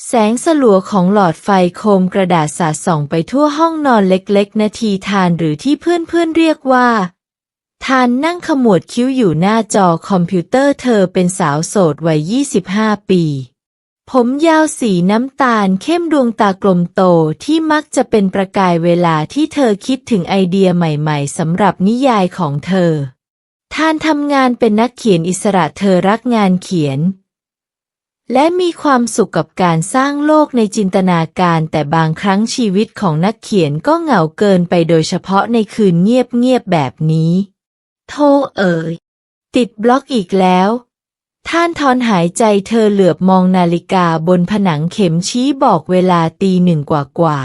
แสงสลัวของหลอดไฟโคมกระดาษสาดส่องไปทั่วห้องนอนเล็กๆนาทีทานหรือที่เพื่อนๆเรียกว่าทานนั่งขมวดคิ้วอยู่หน้าจอคอมพิวเตอร์เธอเป็นสาวโสดวัย 25 ปีผมยาวสีน้ำตาลเข้มดวงตากลมโตที่มักจะเป็นประกายเวลาที่เธอคิดถึงไอเดียใหม่ๆสำหรับนิยายของเธอทานทำงานเป็นนักเขียนอิสระเธอรักงานเขียนและมีความสุขกับการสร้างโลกในจินตนาการแต่บางครั้งชีวิตของนักเขียนก็เหงาเกินไปโดยเฉพาะในคืนเงียบๆแบบนี้โธ่ติดบล็อกอีกแล้วท่านถอนหายใจเธอเหลือบมองนาฬิกาบนผนังเข็มชี้บอกเวลาตี 1กว่า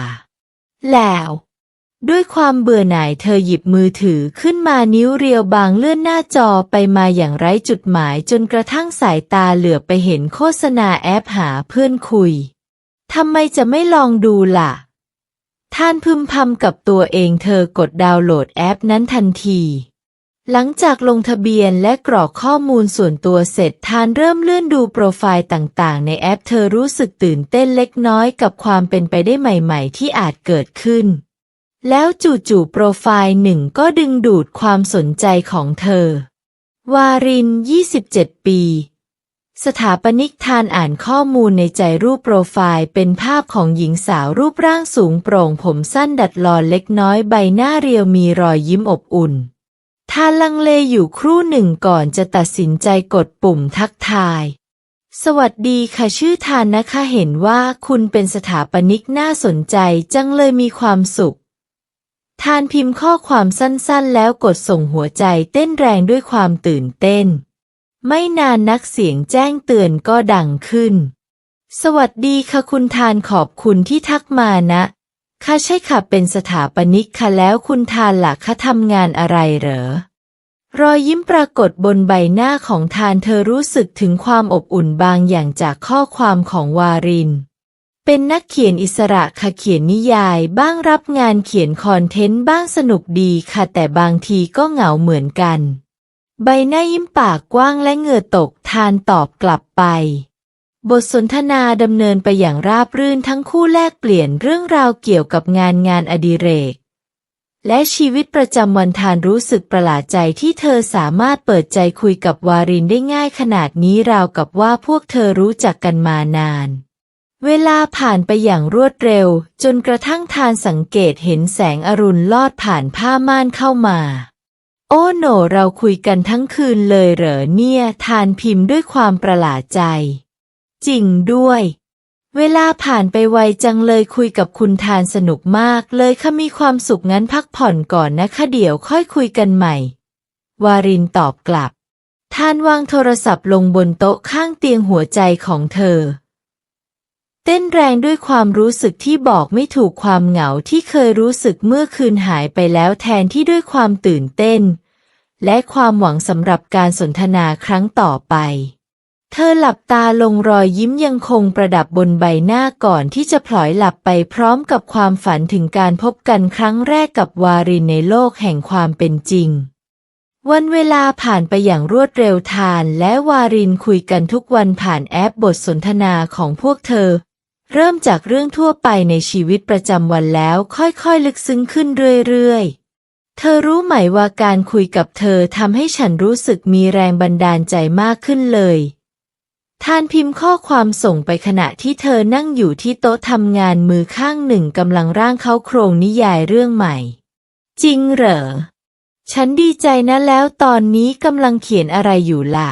แล้วด้วยความเบื่อหน่ายเธอหยิบมือถือขึ้นมานิ้วเรียวบางเลื่อนหน้าจอไปมาอย่างไร้จุดหมายจนกระทั่งสายตาเหลือบไปเห็นโฆษณาแอปหาเพื่อนคุยทำไมจะไม่ลองดูล่ะท่านพึมพำกับตัวเองเธอกดดาวน์โหลดแอปนั้นทันทีหลังจากลงทะเบียนและกรอกข้อมูลส่วนตัวเสร็จทานเริ่มเลื่อนดูโปรไฟล์ต่างๆในแอปเธอรู้สึกตื่นเต้นเล็กน้อยกับความเป็นไปได้ใหม่ๆที่อาจเกิดขึ้นแล้วจู่ๆโปรไฟล์หนึ่งก็ดึงดูดความสนใจของเธอวาริน 27 ปีสถาปนิกทานอ่านข้อมูลในใจรูปโปรไฟล์เป็นภาพของหญิงสาวรูปร่างสูงโปร่งผมสั้นดัดลอนเล็กน้อยใบหน้าเรียวมีรอยยิ้มอบอุ่นทานลังเลอยู่ครู่หนึ่งก่อนจะตัดสินใจกดปุ่มทักทายสวัสดีค่ะชื่อทานนะคะเห็นว่าคุณเป็นสถาปนิกน่าสนใจจังเลยมีความสุขทานพิมพ์ข้อความสั้นๆแล้วกดส่งหัวใจเต้นแรงด้วยความตื่นเต้นไม่นานนักเสียงแจ้งเตือนก็ดังขึ้นสวัสดีค่ะคุณทานขอบคุณที่ทักมานะค่ะใช่ค่ะเป็นสถาปนิกค่ะแล้วคุณทานล่ะคะทำงานอะไรเหรอรอยยิ้มปรากฏบนใบหน้าของทานเธอรู้สึกถึงความอบอุ่นบางอย่างจากข้อความของวารินเป็นนักเขียนอิสระค่ะเขียนนิยายบ้างรับงานเขียนคอนเทนต์บ้างสนุกดีค่ะแต่บางทีก็เหงาเหมือนกันใบหน้ายิ้มปากกว้างและเหงื่อตกทานตอบกลับไปบทสนทนาดำเนินไปอย่างราบรื่นทั้งคู่แลกเปลี่ยนเรื่องราวเกี่ยวกับงานอดิเรกและชีวิตประจำวันทานรู้สึกประหลาดใจที่เธอสามารถเปิดใจคุยกับวารินได้ง่ายขนาดนี้ราวกับว่าพวกเธอรู้จักกันมานานเวลาผ่านไปอย่างรวดเร็วจนกระทั่งทานสังเกตเห็นแสงอรุณลอดผ่านผ้าม่านเข้ามาโอ้โหเราคุยกันทั้งคืนเลยเหรอเนี่ยทานพิมพ์ด้วยความประหลาดใจจริงด้วยเวลาผ่านไปไวจังเลยคุยกับคุณทานสนุกมากเลยค่ะมีความสุขงั้นพักผ่อนก่อนนะคะเดี๋ยวค่อยคุยกันใหม่วารินตอบกลับทานวางโทรศัพท์ลงบนโต๊ะข้างเตียงหัวใจของเธอเต้นแรงด้วยความรู้สึกที่บอกไม่ถูกความเหงาที่เคยรู้สึกเมื่อคืนหายไปแล้วแทนที่ด้วยความตื่นเต้นและความหวังสำหรับการสนทนาครั้งต่อไปเธอหลับตาลงรอยยิ้มยังคงประดับบนใบหน้าก่อนที่จะพลอยหลับไปพร้อมกับความฝันถึงการพบกันครั้งแรกกับวารินในโลกแห่งความเป็นจริงวันเวลาผ่านไปอย่างรวดเร็วทานและวารินคุยกันทุกวันผ่านแอปบทสนทนาของพวกเธอเริ่มจากเรื่องทั่วไปในชีวิตประจำวันแล้วค่อยๆลึกซึ้งขึ้นเรื่อยๆเธอรู้ไหมว่าการคุยกับเธอทำให้ฉันรู้สึกมีแรงบันดาลใจมากขึ้นเลยทานพิมพ์ข้อความส่งไปขณะที่เธอนั่งอยู่ที่โต๊ะทำงานมือข้างหนึ่งกำลังร่างเขาโครงนิยายเรื่องใหม่จริงเหรอฉันดีใจนะแล้วตอนนี้กำลังเขียนอะไรอยู่ล่ะ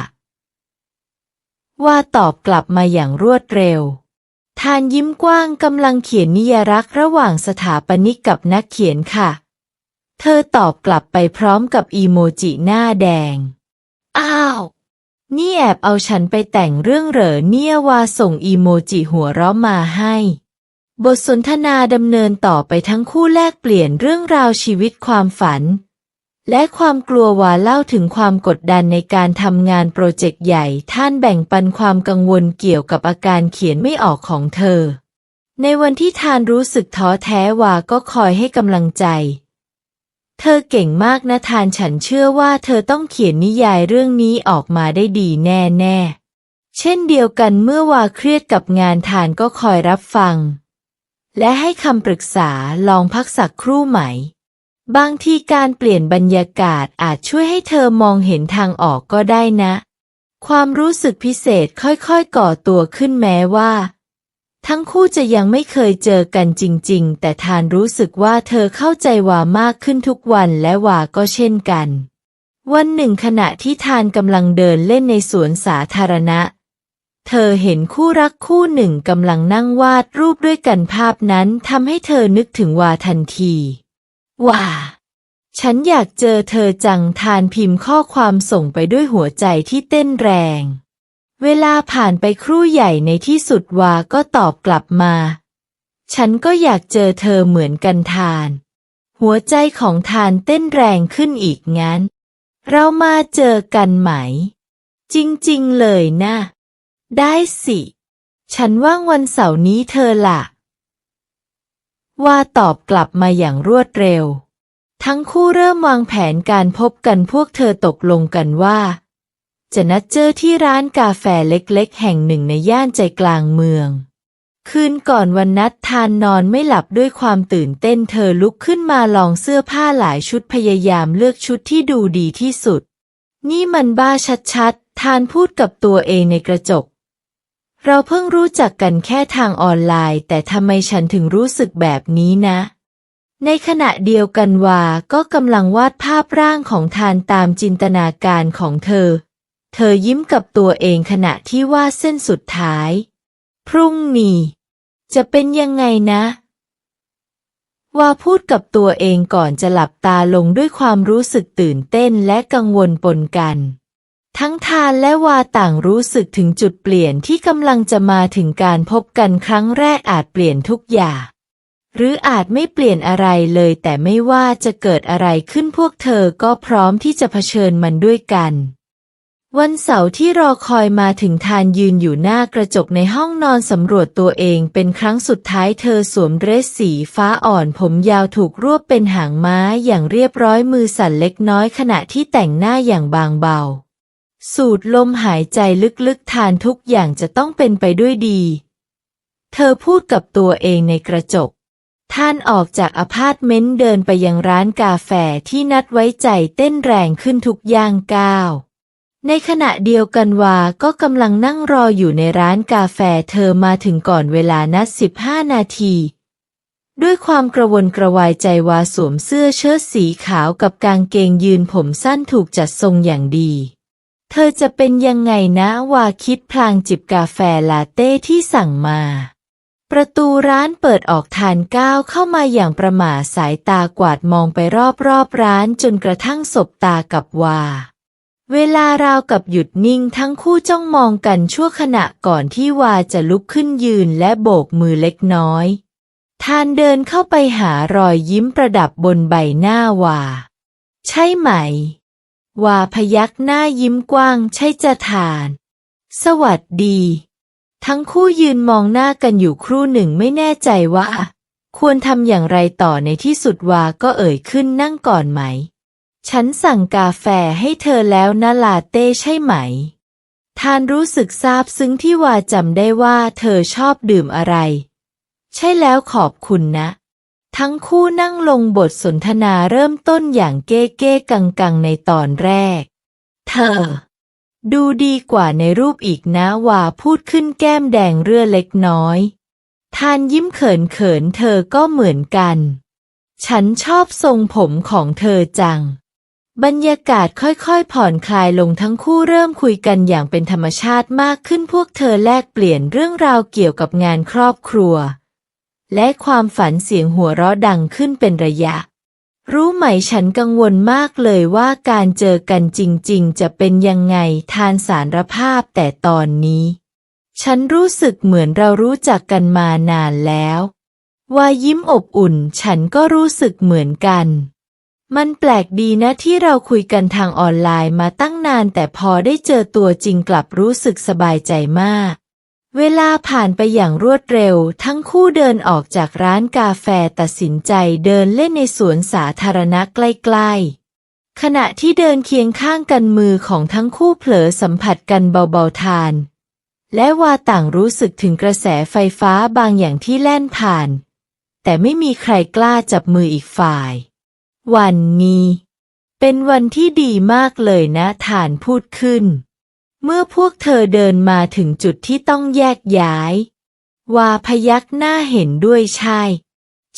ว่าตอบกลับมาอย่างรวดเร็วทานยิ้มกว้างกำลังเขียนนิยายรักระหว่างสถาปนิกกับนักเขียนค่ะเธอตอบกลับไปพร้อมกับอีโมจิหน้าแดงอ้าวนี่แอบเอาฉันไปแต่งเรื่องเหรอเนี่ยว่าส่งอีโมจิหัวเราะมาให้บทสนทนาดำเนินต่อไปทั้งคู่แลกเปลี่ยนเรื่องราวชีวิตความฝันและความกลัวว่าเล่าถึงความกดดันในการทำงานโปรเจกต์ใหญ่ท่านแบ่งปันความกังวลเกี่ยวกับอาการเขียนไม่ออกของเธอในวันที่ทานรู้สึกท้อแท้ว่าก็คอยให้กำลังใจเธอเก่งมากนะทานฉันเชื่อว่าเธอต้องเขียนนิยายเรื่องนี้ออกมาได้ดีแน่ เช่นเดียวกันเมื่อวาเครียดกับงานทานก็คอยรับฟังและให้คำปรึกษาลองพักสักครู่ไหมบางทีการเปลี่ยนบรรยากาศอาจช่วยให้เธอมองเห็นทางออกก็ได้นะความรู้สึกพิเศษค่อยๆก่อตัวขึ้นแม้ว่าทั้งคู่จะยังไม่เคยเจอกันจริงๆแต่ทานรู้สึกว่าเธอเข้าใจวามากขึ้นทุกวันและวาก็เช่นกันวันหนึ่งขณะที่ทานกำลังเดินเล่นในสวนสาธารณะเธอเห็นคู่รักคู่หนึ่งกำลังนั่งวาดรูปด้วยกันภาพนั้นทำให้เธอนึกถึงวาทันทีว่าฉันอยากเจอเธอจังทานพิมพ์ข้อความส่งไปด้วยหัวใจที่เต้นแรงเวลาผ่านไปครู่ใหญ่ในที่สุดวาก็ตอบกลับมาฉันก็อยากเจอเธอเหมือนกันทานหัวใจของทานเต้นแรงขึ้นอีกงั้นเรามาเจอกันไหมจริงๆเลยนะได้สิฉันว่างวันเสาร์นี้เธอล่ะว่าตอบกลับมาอย่างรวดเร็วทั้งคู่เริ่มวางแผนการพบกันพวกเธอตกลงกันว่าจะนัดเจอที่ร้านกาแฟเล็กๆแห่งหนึ่งในย่านใจกลางเมืองคืนก่อนวันนัดทานนอนไม่หลับด้วยความตื่นเต้นเธอลุกขึ้นมาลองเสื้อผ้าหลายชุดพยายามเลือกชุดที่ดูดีที่สุดนี่มันบ้าชัดๆทานพูดกับตัวเองในกระจกเราเพิ่งรู้จักกันแค่ทางออนไลน์แต่ทำไมฉันถึงรู้สึกแบบนี้นะในขณะเดียวกันวาก็กำลังวาดภาพร่างของทานตามจินตนาการของเธอยิ้มกับตัวเองขณะที่วาดเส้นสุดท้ายพรุ่งนี้จะเป็นยังไงนะวาพูดกับตัวเองก่อนจะหลับตาลงด้วยความรู้สึกตื่นเต้นและกังวลปนกันทั้งทานและวาต่างรู้สึกถึงจุดเปลี่ยนที่กำลังจะมาถึงการพบกันครั้งแรกอาจเปลี่ยนทุกอย่างหรืออาจไม่เปลี่ยนอะไรเลยแต่ไม่ว่าจะเกิดอะไรขึ้นพวกเธอก็พร้อมที่จะเผชิญมันด้วยกันวันเสาร์ที่รอคอยมาถึงทานยืนอยู่หน้ากระจกในห้องนอนสำรวจตัวเองเป็นครั้งสุดท้ายเธอสวมเดรสสีฟ้าอ่อนผมยาวถูกรวบเป็นหางม้าอย่างเรียบร้อยมือสั่นเล็กน้อยขณะที่แต่งหน้าอย่างบางเบาสูดลมหายใจลึกๆทานทุกอย่างจะต้องเป็นไปด้วยดีเธอพูดกับตัวเองในกระจกท่านออกจากอพาร์ตเมนต์เดินไปยังร้านกาแฟที่นัดไว้ใจเต้นแรงขึ้นทุกย่างก้าวในขณะเดียวกันวาก็กำลังนั่งรออยู่ในร้านกาแฟเธอมาถึงก่อนเวลานัด15 นาทีด้วยความกระวนกระวายใจวาสวมเสื้อเชิ้ตสีขาวกับกางเกงยืนผมสั้นถูกจัดทรงอย่างดีเธอจะเป็นยังไงนะวาคิดพลางจิบกาแฟลาเต้ที่สั่งมาประตูร้านเปิดออกทานก้าวเข้ามาอย่างประหม่าสายตากวาดมองไปรอบร้านจนกระทั่งสบตากับวาเวลาราวกับหยุดนิ่งทั้งคู่จ้องมองกันชั่วขณะก่อนที่วาจะลุกขึ้นยืนและโบกมือเล็กน้อยทานเดินเข้าไปหารอยยิ้มประดับบนใบหน้าวาใช่ไหมวาพยักหน้ายิ้มกว้างใช่จะทานสวัสดีทั้งคู่ยืนมองหน้ากันอยู่ครู่หนึ่งไม่แน่ใจว่าควรทำอย่างไรต่อในที่สุดวาก็เอ่ยขึ้นนั่งก่อนไหมฉันสั่งกาแฟให้เธอแล้วนะลาเต้ใช่ไหมทานรู้สึกซาบซึ้งที่วาจำได้ว่าเธอชอบดื่มอะไรใช่แล้วขอบคุณนะทั้งคู่นั่งลงบทสนทนาเริ่มต้นอย่างเก้เก้กังในตอนแรกเธอดูดีกว่าในรูปอีกนะวาพูดขึ้นแก้มแดงเรื่อเล็กน้อยทานยิ้มเขินเธอก็เหมือนกันฉันชอบทรงผมของเธอจังบรรยากาศค่อยๆผ่อนคลายลงทั้งคู่เริ่มคุยกันอย่างเป็นธรรมชาติมากขึ้นพวกเธอแลกเปลี่ยนเรื่องราวเกี่ยวกับงานครอบครัวและความฝันเสียงหัวเราะดังขึ้นเป็นระยะรู้ไหมฉันกังวลมากเลยว่าการเจอกันจริงๆจะเป็นยังไงทานสารภาพแต่ตอนนี้ฉันรู้สึกเหมือนเรารู้จักกันมานานแล้ววายิ้มอบอุ่นฉันก็รู้สึกเหมือนกันมันแปลกดีนะที่เราคุยกันทางออนไลน์มาตั้งนานแต่พอได้เจอตัวจริงกลับรู้สึกสบายใจมากเวลาผ่านไปอย่างรวดเร็วทั้งคู่เดินออกจากร้านกาแฟตัดสินใจเดินเล่นในสวนสาธารณะใกล้ๆขณะที่เดินเคียงข้างกันมือของทั้งคู่เผลอสัมผัสกันเบาๆทาน และวาต่างรู้สึกถึงกระแสไฟฟ้าบางอย่างที่แล่นผ่านแต่ไม่มีใครกล้าจับมืออีกฝ่ายวันนี้เป็นวันที่ดีมากเลยนะฐานพูดขึ้นเมื่อพวกเธอเดินมาถึงจุดที่ต้องแยกย้ายวาพยักหน้าเห็นด้วยใช่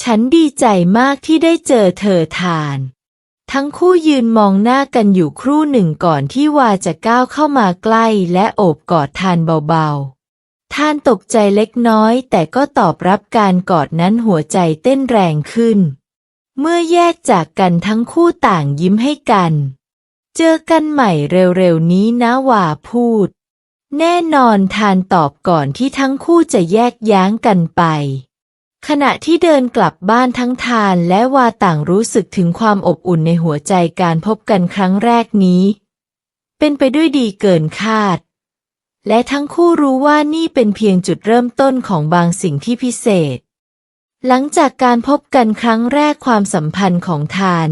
ฉันดีใจมากที่ได้เจอเธอฐานทั้งคู่ยืนมองหน้ากันอยู่ครู่หนึ่งก่อนที่วาจะก้าวเข้ามาใกล้และโอบกอดทานเบาๆทานตกใจเล็กน้อยแต่ก็ตอบรับการกอดนั้นหัวใจเต้นแรงขึ้นเมื่อแยกจากกันทั้งคู่ต่างยิ้มให้กันเจอกันใหม่เร็วๆนี้นะวาพูดแน่นอนทานตอบก่อนที่ทั้งคู่จะแยกย้างกันไปขณะที่เดินกลับบ้านทั้งทานและวาต่างรู้สึกถึงความอบอุ่นในหัวใจการพบกันครั้งแรกนี้เป็นไปด้วยดีเกินคาดและทั้งคู่รู้ว่านี่เป็นเพียงจุดเริ่มต้นของบางสิ่งที่พิเศษหลังจากการพบกันครั้งแรกความสัมพันธ์ของทาน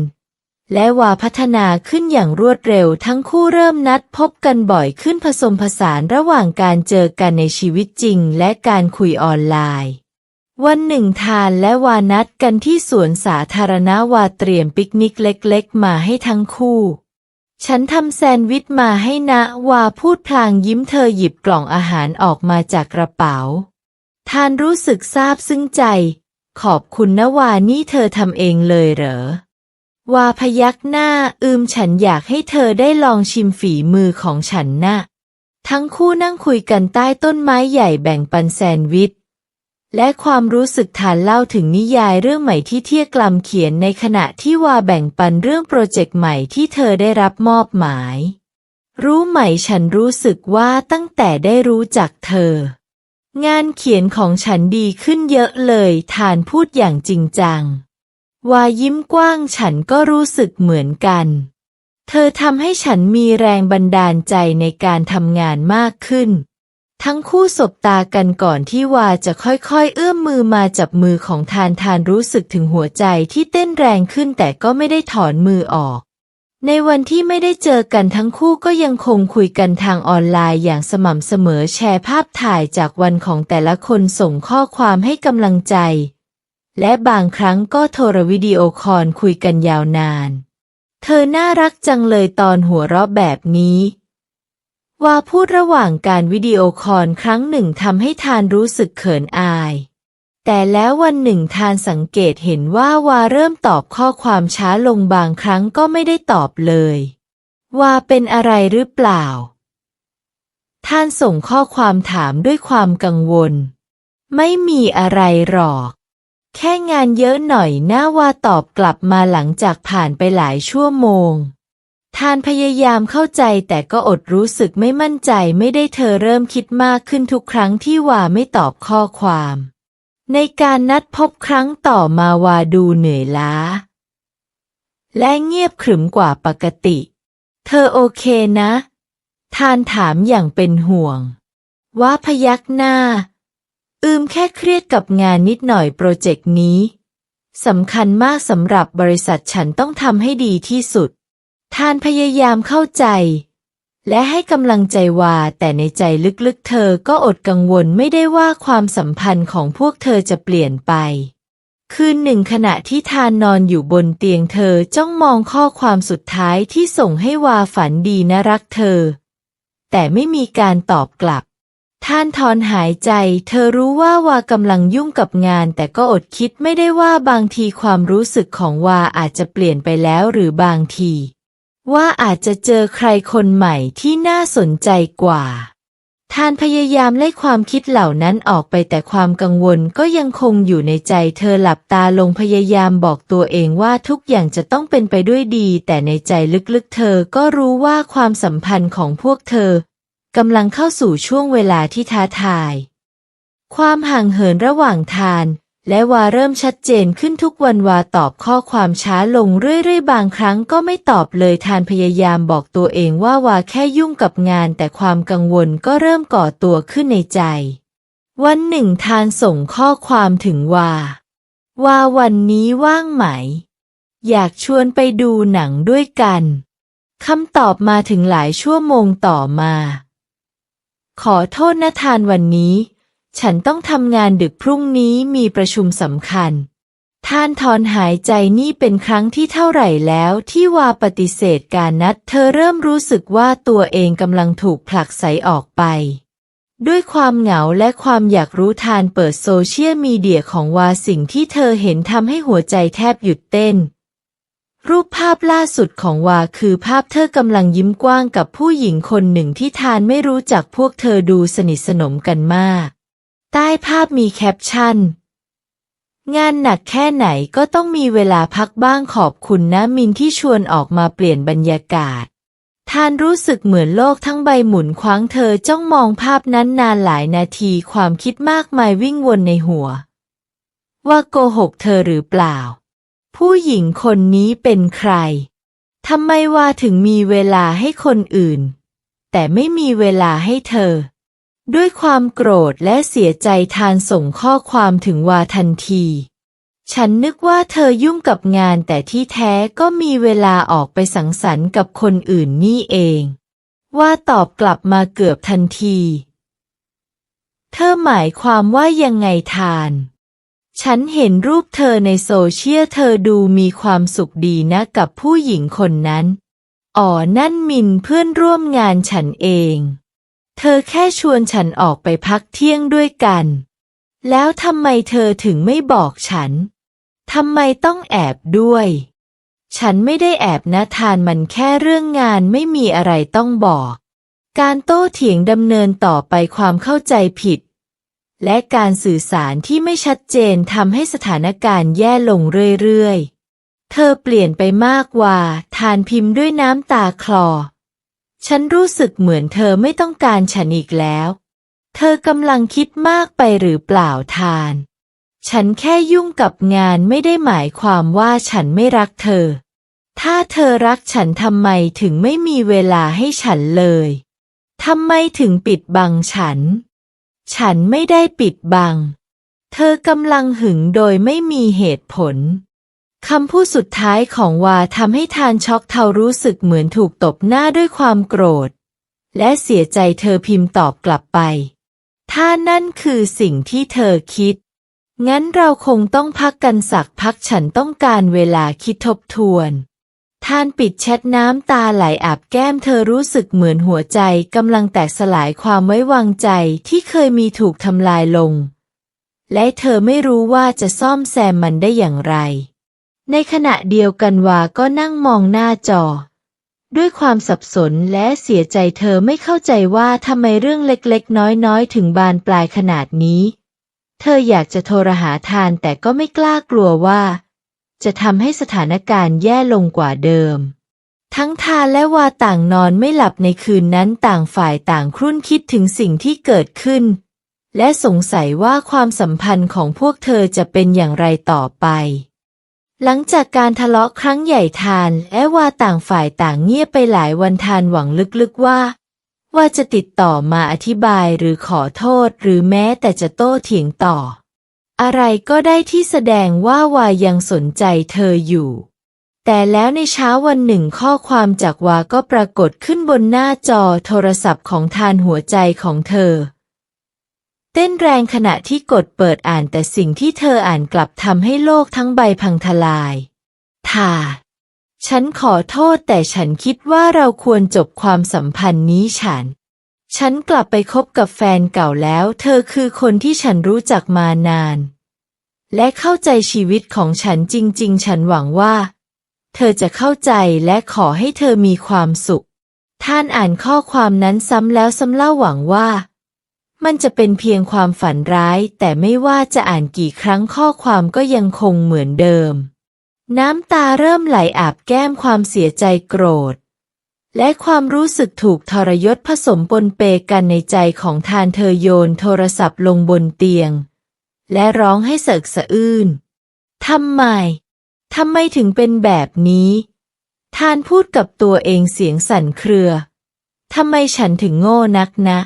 และวาพัฒนาขึ้นอย่างรวดเร็วทั้งคู่เริ่มนัดพบกันบ่อยขึ้นผสมผสานระหว่างการเจอกันในชีวิตจริงและการคุยออนไลน์วันหนึ่งทานและวานัดกันที่สวนสาธารณะวาเตรียมปิกนิกเล็กๆมาให้ทั้งคู่ฉันทำแซนด์วิชมาให้นะวาพูดพลางยิ้มเธอหยิบกล่องอาหารออกมาจากกระเป๋าทานรู้สึกซาบซึ้งใจขอบคุณนะวานี่เธอทำเองเลยเหรอวาพยักหน้าฉันอยากให้เธอได้ลองชิมฝีมือของฉันนะทั้งคู่นั่งคุยกันใต้ต้นไม้ใหญ่แบ่งปันแซนด์วิชและความรู้สึกทานเล่าถึงนิยายเรื่องใหม่ที่เที่ยกลำเขียนในขณะที่วาแบ่งปันเรื่องโปรเจกต์ใหม่ที่เธอได้รับมอบหมายรู้ไหมฉันรู้สึกว่าตั้งแต่ได้รู้จักเธองานเขียนของฉันดีขึ้นเยอะเลยทานพูดอย่างจริงจังวายิ้มกว้างฉันก็รู้สึกเหมือนกันเธอทำให้ฉันมีแรงบันดาลใจในการทำงานมากขึ้นทั้งคู่สบตากันก่อนที่วาจะค่อยๆเอื้อมมือมาจับมือของทานรู้สึกถึงหัวใจที่เต้นแรงขึ้นแต่ก็ไม่ได้ถอนมือออกในวันที่ไม่ได้เจอกันทั้งคู่ก็ยังคงคุยกันทางออนไลน์อย่างสม่ำเสมอแชร์ภาพถ่ายจากวันของแต่ละคนส่งข้อความให้กำลังใจและบางครั้งก็โทรวิดีโอคอลคุยกันยาวนานเธอน่ารักจังเลยตอนหัวเราะแบบนี้วาพูดระหว่างการวิดีโอคอลครั้งหนึ่งทำให้ทานรู้สึกเขินอายแต่แล้ววันหนึ่งทานสังเกตเห็นว่าวาเริ่มตอบข้อความช้าลงบางครั้งก็ไม่ได้ตอบเลยว่าเป็นอะไรหรือเปล่าทานส่งข้อความถามด้วยความกังวลไม่มีอะไรหรอกแค่งานเยอะหน่อยน่าว่าตอบกลับมาหลังจากผ่านไปหลายชั่วโมงทานพยายามเข้าใจแต่ก็อดรู้สึกไม่มั่นใจไม่ได้เธอเริ่มคิดมากขึ้นทุกครั้งที่วาไม่ตอบข้อความในการนัดพบครั้งต่อมาวาดูเหนื่อยล้าและเงียบขรึมกว่าปกติเธอโอเคนะทานถามอย่างเป็นห่วงว่าพยักหน้าแค่เครียดกับงานนิดหน่อยโปรเจกต์นี้สำคัญมากสำหรับบริษัทฉันต้องทำให้ดีที่สุดทานพยายามเข้าใจและให้กำลังใจวาแต่ในใจลึกๆเธอก็อดกังวลไม่ได้ว่าความสัมพันธ์ของพวกเธอจะเปลี่ยนไปคืนหนึ่งขณะที่ทานนอนอยู่บนเตียงเธอจ้องมองข้อความสุดท้ายที่ส่งให้วาฝันดีนะรักเธอแต่ไม่มีการตอบกลับทานถอนหายใจเธอรู้ว่าวากำลังยุ่งกับงานแต่ก็อดคิดไม่ได้ว่าบางทีความรู้สึกของวาอาจจะเปลี่ยนไปแล้วหรือบางทีว่าอาจจะเจอใครคนใหม่ที่น่าสนใจกว่าทานพยายามไล่ความคิดเหล่านั้นออกไปแต่ความกังวลก็ยังคงอยู่ในใจเธอหลับตาลงพยายามบอกตัวเองว่าทุกอย่างจะต้องเป็นไปด้วยดีแต่ในใจลึกๆเธอก็รู้ว่าความสัมพันธ์ของพวกเธอกำลังเข้าสู่ช่วงเวลาที่ท้าทายความห่างเหินระหว่างทานและวาเริ่มชัดเจนขึ้นทุกวันวาตอบข้อความช้าลงเรื่อยๆบางครั้งก็ไม่ตอบเลยทานพยายามบอกตัวเองว่าวาแค่ยุ่งกับงานแต่ความกังวลก็เริ่มก่อตัวขึ้นในใจวันหนึ่งทานส่งข้อความถึงว่าวันนี้ว่างไหมอยากชวนไปดูหนังด้วยกันคำตอบมาถึงหลายชั่วโมงต่อมา ขอโทษนะทานวันนี้ฉันต้องทำงานดึกพรุ่งนี้มีประชุมสำคัญทานถอนหายใจนี่เป็นครั้งที่เท่าไหร่แล้วที่วาปฏิเสธการนัดเธอเริ่มรู้สึกว่าตัวเองกำลังถูกผลักไสออกไปด้วยความเหงาและความอยากรู้ทานเปิดโซเชียลมีเดียของวาสิ่งที่เธอเห็นทำให้หัวใจแทบหยุดเต้นรูปภาพล่าสุดของวาคือภาพเธอกำลังยิ้มกว้างกับผู้หญิงคนหนึ่งที่ทานไม่รู้จักพวกเธอดูสนิทสนมกันมากใต้ภาพมีแคปชั่นงานหนักแค่ไหนก็ต้องมีเวลาพักบ้างขอบคุณนะมินที่ชวนออกมาเปลี่ยนบรรยากาศทานรู้สึกเหมือนโลกทั้งใบหมุนคว้างเธอจ้องมองภาพนั้นนานหลายนาทีความคิดมากมายวิ่งวนในหัวว่าโกหกเธอหรือเปล่าผู้หญิงคนนี้เป็นใครทำไมว่าถึงมีเวลาให้คนอื่นแต่ไม่มีเวลาให้เธอด้วยความโกรธและเสียใจทานส่งข้อความถึงวาทันทีฉันนึกว่าเธอยุ่งกับงานแต่ที่แท้ก็มีเวลาออกไปสังสรรค์กับคนอื่นนี่เองว่าตอบกลับมาเกือบทันทีเธอหมายความว่ายังไงทานฉันเห็นรูปเธอในโซเชียลเธอดูมีความสุขดีนะกับผู้หญิงคนนั้นอ๋อนั่นมินเพื่อนร่วมงานฉันเองเธอแค่ชวนฉันออกไปพักเที่ยงด้วยกันแล้วทำไมเธอถึงไม่บอกฉันทำไมต้องแอบด้วยฉันไม่ได้แอบนะทานมันแค่เรื่องงานไม่มีอะไรต้องบอกการโต้เถียงดำเนินต่อไปความเข้าใจผิดและการสื่อสารที่ไม่ชัดเจนทำให้สถานการณ์แย่ลงเรื่อยๆเธอเปลี่ยนไปมากว่าทานพิมพ์ด้วยน้ำตาคลอฉันรู้สึกเหมือนเธอไม่ต้องการฉันอีกแล้วเธอกำลังคิดมากไปหรือเปล่าทานฉันแค่ยุ่งกับงานไม่ได้หมายความว่าฉันไม่รักเธอถ้าเธอรักฉันทำไมถึงไม่มีเวลาให้ฉันเลยทำไมถึงปิดบังฉันไม่ได้ปิดบังเธอกำลังหึงโดยไม่มีเหตุผลคำพูดสุดท้ายของวาทำให้ทานช็อกเธอรู้สึกเหมือนถูกตบหน้าด้วยความโกรธและเสียใจเธอพิมพ์ตอบกลับไปถ้านั่นคือสิ่งที่เธอคิดงั้นเราคงต้องพักกันสักพักฉันต้องการเวลาคิดทบทวนทานปิดแชทน้ำตาไหลอาบแก้มเธอรู้สึกเหมือนหัวใจกำลังแตกสลายความไว้วางใจที่เคยมีถูกทำลายลงและเธอไม่รู้ว่าจะซ่อมแซมมันได้อย่างไรในขณะเดียวกันวาก็นั่งมองหน้าจอด้วยความสับสนและเสียใจเธอไม่เข้าใจว่าทำไมเรื่องเล็กๆน้อยๆถึงบานปลายขนาดนี้เธออยากจะโทรหาทานแต่ก็ไม่กล้ากลัวว่าจะทำให้สถานการณ์แย่ลงกว่าเดิมทั้งทานและวาต่างนอนไม่หลับในคืนนั้นต่างฝ่ายต่างครุ่นคิดถึงสิ่งที่เกิดขึ้นและสงสัยว่าความสัมพันธ์ของพวกเธอจะเป็นอย่างไรต่อไปหลังจากการทะเลาะครั้งใหญ่ทานและวาต่างฝ่ายต่างเงียบไปหลายวันทานหวังลึกๆว่าจะติดต่อมาอธิบายหรือขอโทษหรือแม้แต่จะโต้เถียงต่ออะไรก็ได้ที่แสดงว่าวายังสนใจเธออยู่แต่แล้วในเช้าวันหนึ่งข้อความจากวาก็ปรากฏขึ้นบนหน้าจอโทรศัพท์ของทานหัวใจของเธอเต้นแรงขณะที่กดเปิดอ่านแต่สิ่งที่เธออ่านกลับทำให้โลกทั้งใบพังทลายฉันขอโทษแต่ฉันคิดว่าเราควรจบความสัมพันธ์นี้ฉันกลับไปคบกับแฟนเก่าแล้วเธอคือคนที่ฉันรู้จักมานานและเข้าใจชีวิตของฉันจริงๆฉันหวังว่าเธอจะเข้าใจและขอให้เธอมีความสุขท่านอ่านข้อความนั้นซ้ำแล้วซ้ำเล่าหวังว่ามันจะเป็นเพียงความฝันร้ายแต่ไม่ว่าจะอ่านกี่ครั้งข้อความก็ยังคงเหมือนเดิมน้ำตาเริ่มไหลอาบแก้มความเสียใจโกรธและความรู้สึกถูกทรยศผสมปนเปกันในใจของทานเธอโยนโทรศัพท์ลงบนเตียงและร้องให้สะอึกสะอื้นทำไมถึงเป็นแบบนี้ทานพูดกับตัวเองเสียงสั่นเครือทำไมฉันถึงโง่นักนะ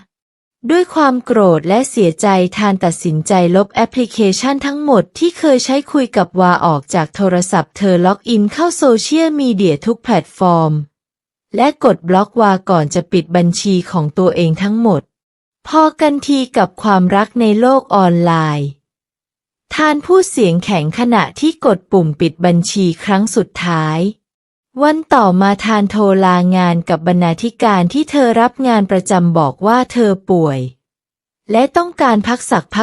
ด้วยความโกรธและเสียใจทานตัดสินใจลบแอปพลิเคชันทั้งหมดที่เคยใช้คุยกับวาออกจากโทรศัพท์เธอล็อกอินเข้าโซเชียลมีเดียทุกแพลตฟอร์มและกดบล็อกวาก่อนจะปิดบัญชีของตัวเองทั้งหมด พอกันทีกับความรักในโลกออนไลน์ทานพูดเสียงแข็งขณะที่กดปุ่มปิดบัญชีครั้งสุดท้ายวันต่อมาทานโทรลางานกับบรรณาธิการที่เธอรับงานประจำบอกว่าเธอป่วยและต้องการพั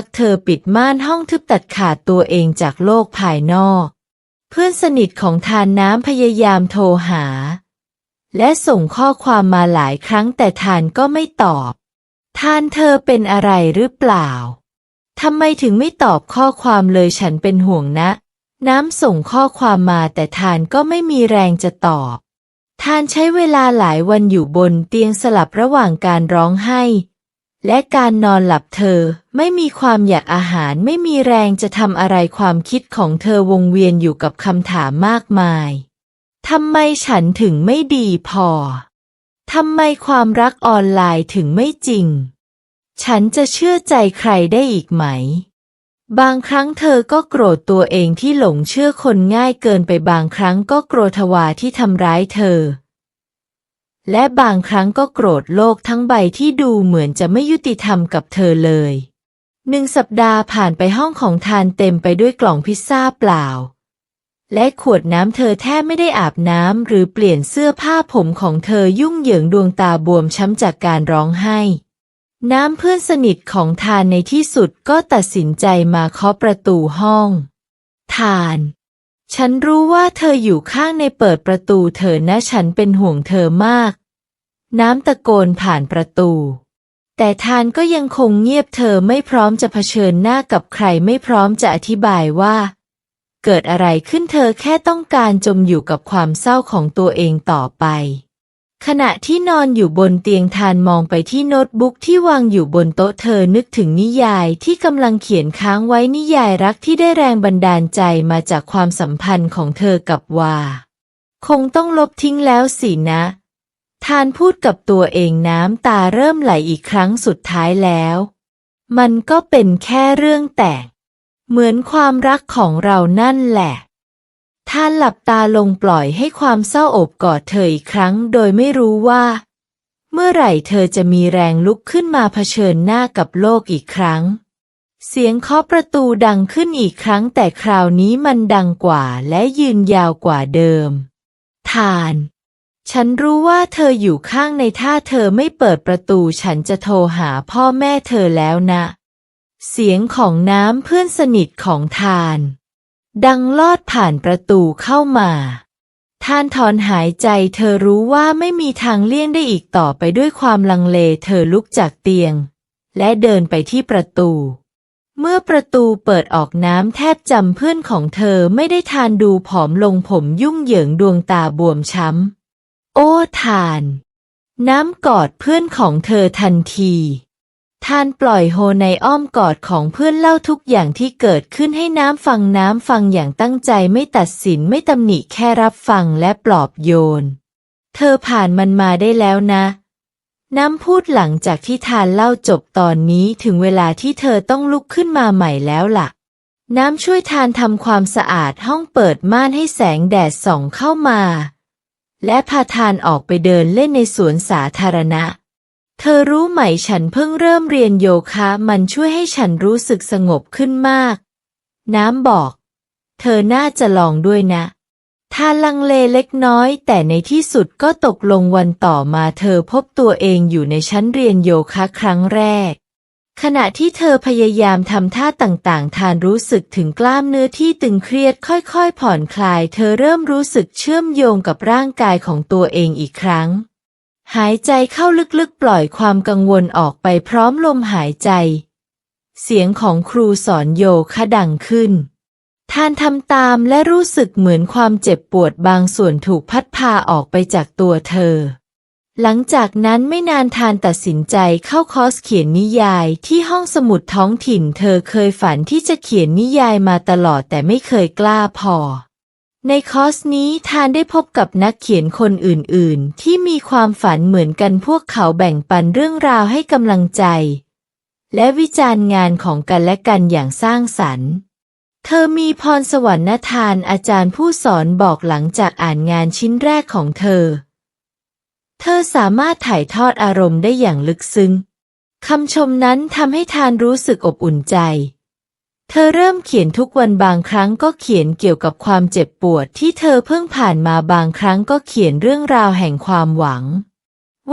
กเธอปิดม่านห้องทึบตัดขาดตัวเองจากโลกภายนอกเพื่อนสนิทของทานน้ำพยายามโทรหาและส่งข้อความมาหลายครั้งแต่ทานก็ไม่ตอบทานเธอเป็นอะไรหรือเปล่าทำไมถึงไม่ตอบข้อความเลยฉันเป็นห่วงนะน้ำส่งข้อความมาแต่ทานก็ไม่มีแรงจะตอบทานใช้เวลาหลายวันอยู่บนเตียงสลับระหว่างการร้องไห้และการนอนหลับเธอไม่มีความอยากอาหารไม่มีแรงจะทำอะไรความคิดของเธอวงเวียนอยู่กับคำถามมากมายทำไมฉันถึงไม่ดีพอทำไมความรักออนไลน์ถึงไม่จริงฉันจะเชื่อใจใครได้อีกไหมบางครั้งเธอก็โกรธตัวเองที่หลงเชื่อคนง่ายเกินไปบางครั้งก็โกรธวาที่ทำร้ายเธอและบางครั้งก็โกรธโลกทั้งใบที่ดูเหมือนจะไม่ยุติธรรมกับเธอเลย1 สัปดาห์ผ่านไปห้องของทานเต็มไปด้วยกล่องพิซซ่าเปล่าและขวดน้ำเธอแทบไม่ได้อาบน้ำหรือเปลี่ยนเสื้อผ้าผมของเธอยุ่งเหยิงดวงตาบวมช้ำจากการร้องไห้น้ำเพื่อนสนิทของทานในที่สุดก็ตัดสินใจมาเคาะประตูห้องทานฉันรู้ว่าเธออยู่ข้างในเปิดประตูเธอนะฉันเป็นห่วงเธอมากน้ำตะโกนผ่านประตูแต่ทานก็ยังคงเงียบเธอไม่พร้อมจะเผชิญหน้ากับใครไม่พร้อมจะอธิบายว่าเกิดอะไรขึ้นเธอแค่ต้องการจมอยู่กับความเศร้าของตัวเองต่อไปขณะที่นอนอยู่บนเตียงทานมองไปที่โน้ตบุ๊กที่วางอยู่บนโต๊ะเธอนึกถึงนิยายที่กำลังเขียนค้างไว้นิยายรักที่ได้แรงบันดาลใจมาจากความสัมพันธ์ของเธอกับวาคงต้องลบทิ้งแล้วสินะทานพูดกับตัวเองน้ำตาเริ่มไหลอีกครั้งสุดท้ายแล้วมันก็เป็นแค่เรื่องแต่งเหมือนความรักของเรานั่นแหละท่านหลับตาลงปล่อยให้ความเศร้าโอบกอดเธออีกครั้งโดยไม่รู้ว่าเมื่อไหร่เธอจะมีแรงลุกขึ้นมาเผชิญหน้ากับโลกอีกครั้งเสียงเคาะประตูดังขึ้นอีกครั้งแต่คราวนี้มันดังกว่าและยืนยาวกว่าเดิมทานฉันรู้ว่าเธออยู่ข้างในถ้าเธอไม่เปิดประตูฉันจะโทรหาพ่อแม่เธอแล้วนะเสียงของน้ำเพื่อนสนิทของทานดังลอดผ่านประตูเข้ามาทานถอนหายใจเธอรู้ว่าไม่มีทางเลี่ยงได้อีกต่อไปด้วยความลังเลเธอลุกจากเตียงและเดินไปที่ประตูเมื่อประตูเปิดออกน้ำแทบจำเพื่อนของเธอไม่ได้ทานดูผอมลงผมยุ่งเหยิงดวงตาบวมช้ำโอ้ทานน้ำกอดเพื่อนของเธอทันทีทานปล่อยโฮในอ้อมกอดของเพื่อนเล่าทุกอย่างที่เกิดขึ้นให้น้ำฟังอย่างตั้งใจไม่ตัดสินไม่ตำหนิแค่รับฟังและปลอบโยนเธอผ่านมันมาได้แล้วนะน้ำพูดหลังจากที่ทานเล่าจบตอนนี้ถึงเวลาที่เธอต้องลุกขึ้นมาใหม่แล้วล่ะน้ำช่วยทานทำความสะอาดห้องเปิดม่านให้แสงแดดส่องเข้ามาและพาทานออกไปเดินเล่นในสวนสาธารณะเธอรู้ไหมฉันเพิ่งเริ่มเรียนโยคะมันช่วยให้ฉันรู้สึกสงบขึ้นมากน้ำบอกเธอน่าจะลองด้วยนะทานลังเลเล็กน้อยแต่ในที่สุดก็ตกลงวันต่อมาเธอพบตัวเองอยู่ในชั้นเรียนโยคะครั้งแรกขณะที่เธอพยายามทำท่าต่างๆทานรู้สึกถึงกล้ามเนื้อที่ตึงเครียดค่อยๆผ่อนคลายเธอเริ่มรู้สึกเชื่อมโยงกับร่างกายของตัวเองอีกครั้งหายใจเข้าลึกๆปล่อยความกังวลออกไปพร้อมลมหายใจเสียงของครูสอนโยคะดังขึ้นทานทำตามและรู้สึกเหมือนความเจ็บปวดบางส่วนถูกพัดพาออกไปจากตัวเธอหลังจากนั้นไม่นานทานตัดสินใจเข้าคอร์สเขียนนิยายที่ห้องสมุดท้องถิ่นเธอเคยฝันที่จะเขียนนิยายมาตลอดแต่ไม่เคยกล้าพอในคอร์สนี้ทานได้พบกับนักเขียนคนอื่นๆที่มีความฝันเหมือนกันพวกเขาแบ่งปันเรื่องราวให้กำลังใจและวิจารณ์งานของกันและกันอย่างสร้างสรรค์เธอมีพรสวรรค์ทานอาจารย์ผู้สอนบอกหลังจากอ่านงานชิ้นแรกของเธอสามารถถ่ายทอดอารมณ์ได้อย่างลึกซึ้ง คำชมนั้นทำให้ทานรู้สึกอบอุ่นใจเธอเริ่มเขียนทุกวันบางครั้งก็เขียนเกี่ยวกับความเจ็บปวดที่เธอเพิ่งผ่านมาบางครั้งก็เขียนเรื่องราวแห่งความหวัง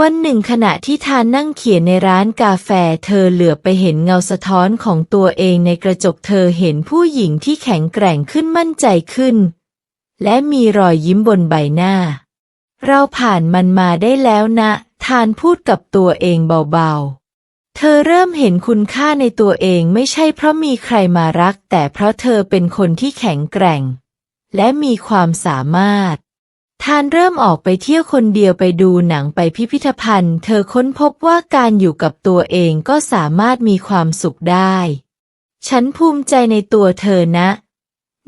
วันหนึ่งขณะที่ทานนั่งเขียนในร้านกาแฟเธอเหลือบไปเห็นเงาสะท้อนของตัวเองในกระจกเธอเห็นผู้หญิงที่แข็งแกร่งขึ้นมั่นใจขึ้นและมีรอยยิ้มบนใบหน้าเราผ่านมันมาได้แล้วนะทานพูดกับตัวเองเบาๆเธอเริ่มเห็นคุณค่าในตัวเองไม่ใช่เพราะมีใครมารักแต่เพราะเธอเป็นคนที่แข็งแกร่งและมีความสามารถทานเริ่มออกไปเที่ยวคนเดียวไปดูหนังไปพิพิธภัณฑ์เธอค้นพบว่าการอยู่กับตัวเองก็สามารถมีความสุขได้ฉันภูมิใจในตัวเธอนะ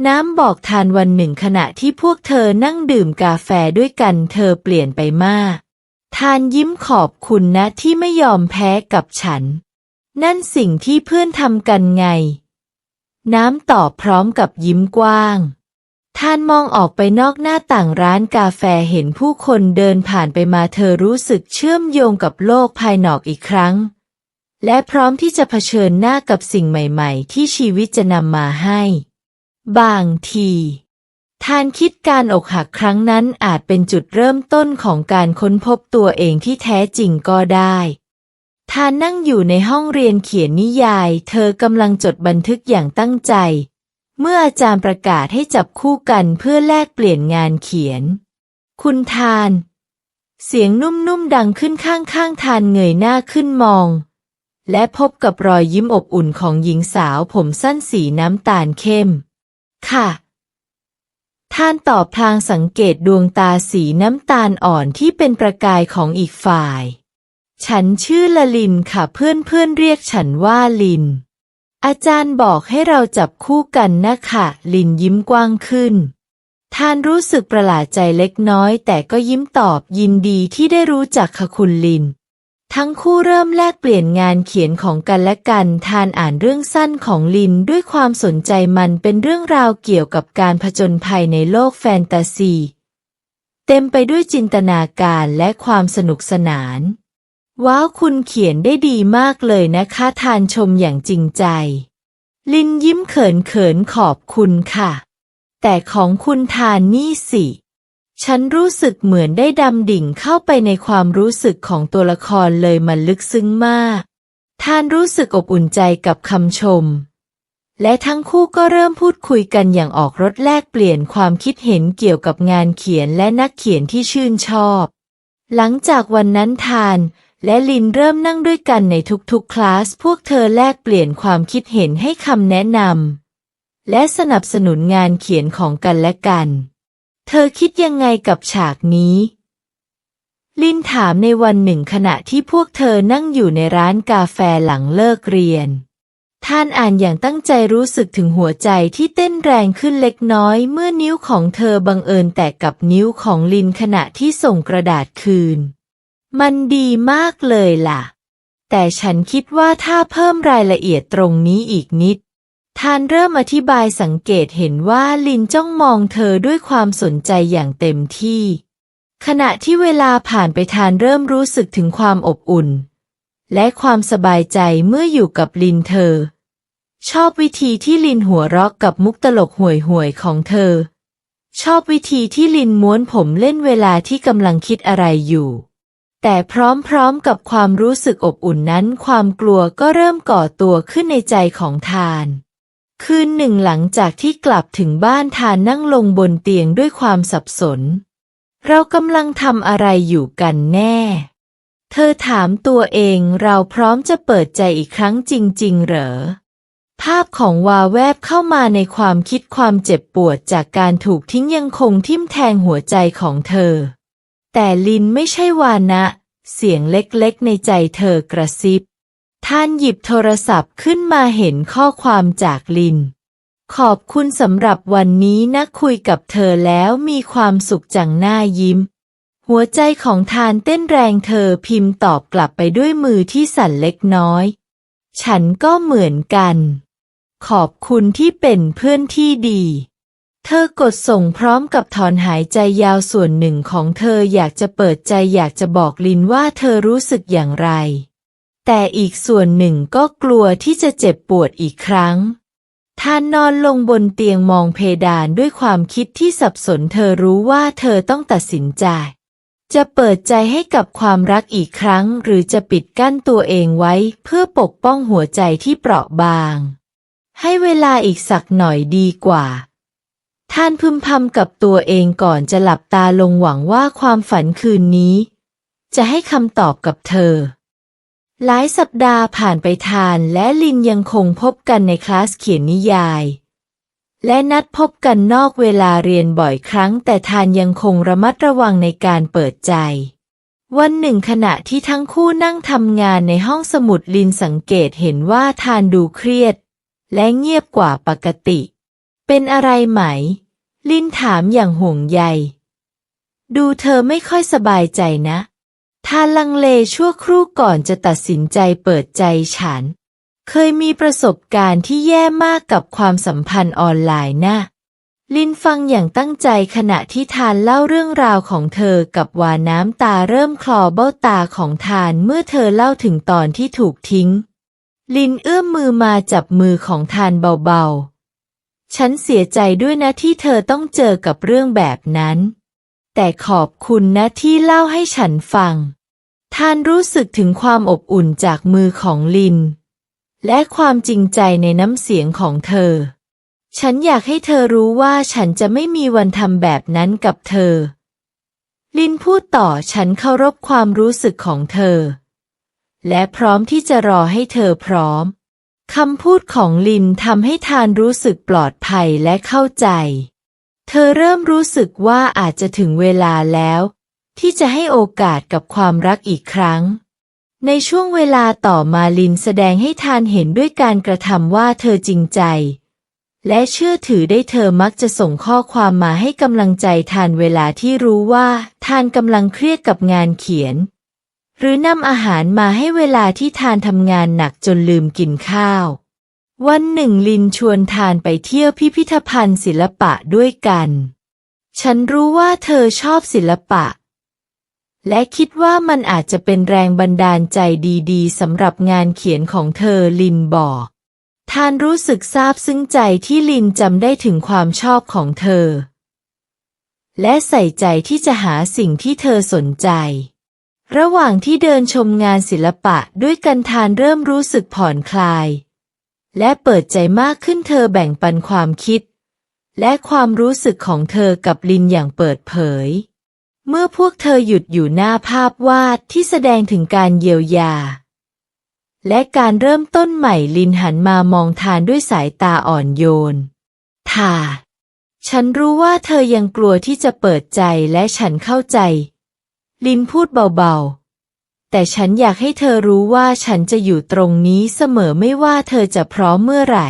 น้ำบอกทานวันหนึ่งขณะที่พวกเธอนั่งดื่มกาแฟด้วยกันเธอเปลี่ยนไปมากทานยิ้มขอบคุณนะที่ไม่ยอมแพ้กับฉันนั่นสิ่งที่เพื่อนทำกันไงน้ำตอบพร้อมกับยิ้มกว้างทานมองออกไปนอกหน้าต่างร้านกาแฟเห็นผู้คนเดินผ่านไปมาเธอรู้สึกเชื่อมโยงกับโลกภายนอกอีกครั้งและพร้อมที่จะเผชิญหน้ากับสิ่งใหม่ๆที่ชีวิตจะนำมาให้บางทีทานคิดการอกหักครั้งนั้นอาจเป็นจุดเริ่มต้นของการค้นพบตัวเองที่แท้จริงก็ได้ทานนั่งอยู่ในห้องเรียนเขียนนิยายเธอกำลังจดบันทึกอย่างตั้งใจเมื่ออาจารย์ประกาศให้จับคู่กันเพื่อแลกเปลี่ยนงานเขียนคุณทานเสียงนุ่มๆดังขึ้นข้างๆทานเงยหน้าขึ้นมองและพบกับรอยยิ้มอบอุ่นของหญิงสาวผมสั้นสีน้ำตาลเข้มค่ะท่านตอบพลางสังเกตดวงตาสีน้ำตาลอ่อนที่เป็นประกายของอีกฝ่ายฉันชื่อละลินค่ะเพื่อนเรียกฉันว่าลินอาจารย์บอกให้เราจับคู่กันนะคะลินยิ้มกว้างขึ้นท่านรู้สึกประหลาดใจเล็กน้อยแต่ก็ยิ้มตอบยินดีที่ได้รู้จักค่ะคุณลินทั้งคู่เริ่มแลกเปลี่ยนงานเขียนของกันและกันทานอ่านเรื่องสั้นของลินด้วยความสนใจมันเป็นเรื่องราวเกี่ยวกับการผจญภัยในโลกแฟนตาซีเต็มไปด้วยจินตนาการและความสนุกสนานว้าวคุณเขียนได้ดีมากเลยนะคะทานชมอย่างจริงใจลินยิ้มเขินขอบคุณค่ะแต่ของคุณทานนี่สิฉันรู้สึกเหมือนได้ดำดิ่งเข้าไปในความรู้สึกของตัวละครเลยมันลึกซึ้งมากท่านรู้สึกอบอุ่นใจกับคำชมและทั้งคู่ก็เริ่มพูดคุยกันอย่างออกรถแลกเปลี่ยนความคิดเห็นเกี่ยวกับงานเขียนและนักเขียนที่ชื่นชอบหลังจากวันนั้นทานและลินเริ่มนั่งด้วยกันในทุกๆคลาสพวกเธอแลกเปลี่ยนความคิดเห็นให้คำแนะนำและสนับสนุนงานเขียนของกันและกันเธอคิดยังไงกับฉากนี้ลินถามในวันหนึ่งขณะที่พวกเธอนั่งอยู่ในร้านกาแฟหลังเลิกเรียนท่านอ่านอย่างตั้งใจรู้สึกถึงหัวใจที่เต้นแรงขึ้นเล็กน้อยเมื่อนิ้วของเธอบังเอิญแตะกับนิ้วของลินขณะที่ส่งกระดาษคืนมันดีมากเลยล่ะแต่ฉันคิดว่าถ้าเพิ่มรายละเอียดตรงนี้อีกนิดทานเริ่มอธิบายสังเกตเห็นว่าลินจ้องมองเธอด้วยความสนใจอย่างเต็มที่ขณะที่เวลาผ่านไปทานเริ่มรู้สึกถึงความอบอุ่นและความสบายใจเมื่ออยู่กับลินเธอชอบวิธีที่ลินหัวเราะกับมุกตลกห่วยๆของเธอชอบวิธีที่ลินม้วนผมเล่นเวลาที่กำลังคิดอะไรอยู่แต่พร้อมๆกับความรู้สึกอบอุ่นนั้นความกลัวก็เริ่มก่อตัวขึ้นในใจของทานคืนหนึ่งหลังจากที่กลับถึงบ้านทานนั่งลงบนเตียงด้วยความสับสนเรากำลังทำอะไรอยู่กันแน่เธอถามตัวเองเราพร้อมจะเปิดใจอีกครั้งจริงๆเหรอภาพของวาแวบเข้ามาในความคิดความเจ็บปวดจากการถูกทิ้งยังคงทิ่มแทงหัวใจของเธอแต่ลินไม่ใช่วานะเสียงเล็กๆในใจเธอกระซิบท่านหยิบโทรศัพท์ขึ้นมาเห็นข้อความจากลินขอบคุณสำหรับวันนี้นะคุยกับเธอแล้วมีความสุขจังหน้ายิ้มหัวใจของทานเต้นแรงเธอพิมพ์ตอบกลับไปด้วยมือที่สั่นเล็กน้อยฉันก็เหมือนกันขอบคุณที่เป็นเพื่อนที่ดีเธอกดส่งพร้อมกับถอนหายใจยาวส่วนหนึ่งของเธออยากจะเปิดใจอยากจะบอกลินว่าเธอรู้สึกอย่างไร แต่อีกส่วนหนึ่งก็กลัวที่จะเจ็บปวดอีกครั้งทานนอนลงบนเตียงมองเพดานด้วยความคิดที่สับสนเธอรู้ว่าเธอต้องตัดสินใจจะเปิดใจให้กับความรักอีกครั้งหรือจะปิดกั้นตัวเองไว้เพื่อปกป้องหัวใจที่เปราะบางให้เวลาอีกสักหน่อยดีกว่าท่านพึมพำกับตัวเองก่อนจะหลับตาลงหวังว่าความฝันคืนนี้จะให้คำตอบกับเธอหลายสัปดาห์ผ่านไปทานและลินยังคงพบกันในคลาสเขียนนิยายและนัดพบกันนอกเวลาเรียนบ่อยครั้งแต่ทานยังคงระมัดระวังในการเปิดใจวันหนึ่งขณะที่ทั้งคู่นั่งทำงานในห้องสมุดลินสังเกตเห็นว่าทานดูเครียดและเงียบกว่าปกติเป็นอะไรไหมลินถามอย่างห่วงใยดูเธอไม่ค่อยสบายใจนะทานลังเลชั่วครู่ก่อนจะตัดสินใจเปิดใจฉันเคยมีประสบการณ์ที่แย่มากกับความสัมพันธ์ออนไลน์นะลินฟังอย่างตั้งใจขณะที่ทานเล่าเรื่องราวของเธอกับวาน้ำตาเริ่มคลอเบ้าตาของทานเมื่อเธอเล่าถึงตอนที่ถูกทิ้งลินเอื้อมมือมาจับมือของทานเบาๆฉันเสียใจด้วยนะที่เธอต้องเจอกับเรื่องแบบนั้นแต่ขอบคุณนะที่เล่าให้ฉันฟังทานรู้สึกถึงความอบอุ่นจากมือของลินและความจริงใจในน้ำเสียงของเธอฉันอยากให้เธอรู้ว่าฉันจะไม่มีวันทำแบบนั้นกับเธอลินพูดต่อฉันเคารพความรู้สึกของเธอและพร้อมที่จะรอให้เธอพร้อมคำพูดของลินทำให้ทานรู้สึกปลอดภัยและเข้าใจเธอเริ่มรู้สึกว่าอาจจะถึงเวลาแล้วที่จะให้โอกาสกับความรักอีกครั้งในช่วงเวลาต่อมาลินแสดงให้ทานเห็นด้วยการกระทำว่าเธอจริงใจและเชื่อถือได้เธอมักจะส่งข้อความมาให้กำลังใจทานเวลาที่รู้ว่าทานกำลังเครียดกับงานเขียนหรือนำอาหารมาให้เวลาที่ทานทำงานหนักจนลืมกินข้าววันหนึ่งลินชวนทานไปเที่ยวพิพิธภัณฑ์ศิลปะด้วยกันฉันรู้ว่าเธอชอบศิลปะและคิดว่ามันอาจจะเป็นแรงบันดาลใจดีๆสำหรับงานเขียนของเธอลินบอกทานรู้สึกซาบซึ้งใจที่ลินจำได้ถึงความชอบของเธอและใส่ใจที่จะหาสิ่งที่เธอสนใจระหว่างที่เดินชมงานศิลปะด้วยกันทานเริ่มรู้สึกผ่อนคลายและเปิดใจมากขึ้นเธอแบ่งปันความคิดและความรู้สึกของเธอกับลินอย่างเปิดเผยเมื่อพวกเธอหยุดอยู่หน้าภาพวาดที่แสดงถึงการเยียวยาและการเริ่มต้นใหม่ลินหันมามองทานด้วยสายตาอ่อนโยนฉันรู้ว่าเธอยังกลัวที่จะเปิดใจและฉันเข้าใจลินพูดเบาๆแต่ฉันอยากให้เธอรู้ว่าฉันจะอยู่ตรงนี้เสมอไม่ว่าเธอจะพร้อมเมื่อไหร่